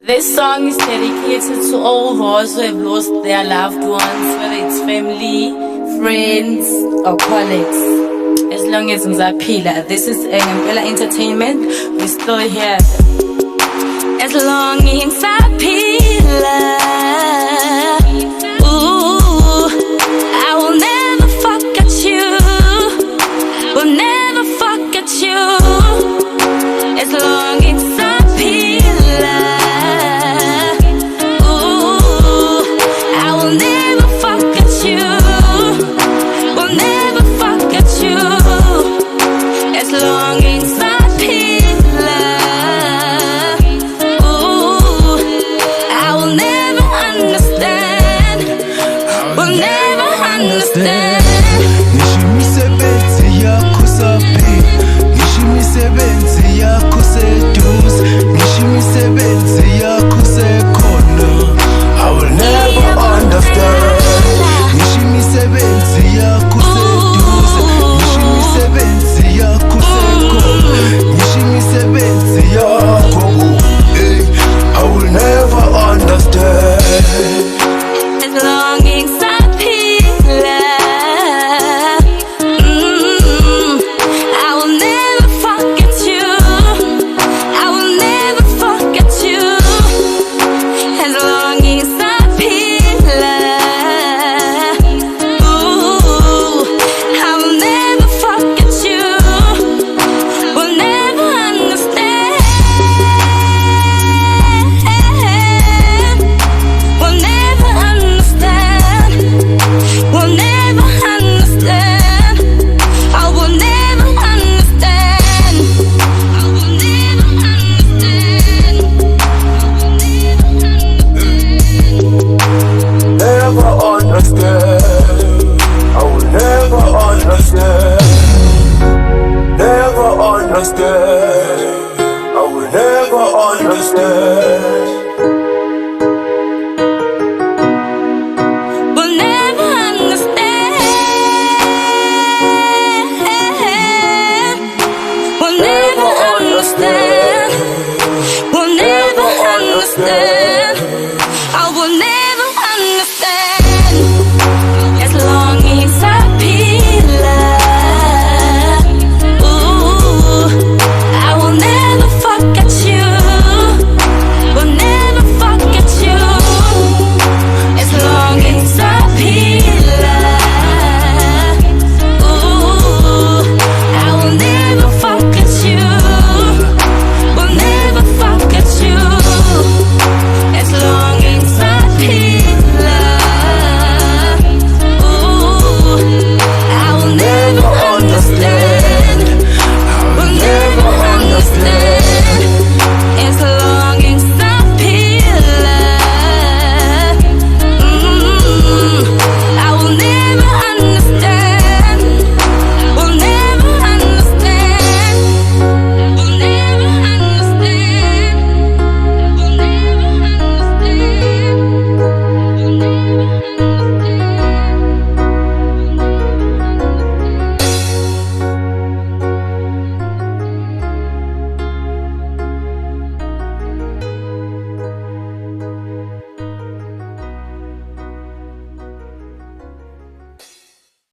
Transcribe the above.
This song is dedicated to all those who have lost their loved ones, whether it's family, friends, or colleagues. As long as ngisaphila. This is uMfundisi Entertainment. We're still here. As long as ngisaphila. I will never forget you. Will never forget you. As long as ngisaphila. I will never forget you. Will never forget you. As long as ngisaphila. I will never understand. Will never understand. Nishimisebenzi yakho saphi, nishimisebenzi yakho seduze, nishimisebenzi yakho sekhona. I will never understand. Nishimisebenzi yakho seduze, nishimisebenzi yakho sekhona, nishimisebenzi yakho. Hey, I will never understand. As long as ngisaphila. I will never forget you. I will never forget you. As long as ngisaphila. I will never forget you. Will never understand. Will never understand. Will never understand. I will never understand. I will never understand. Never understand. I will never understand. Never understand. I will never understand. Will never understand. Will never understand. Will never understand.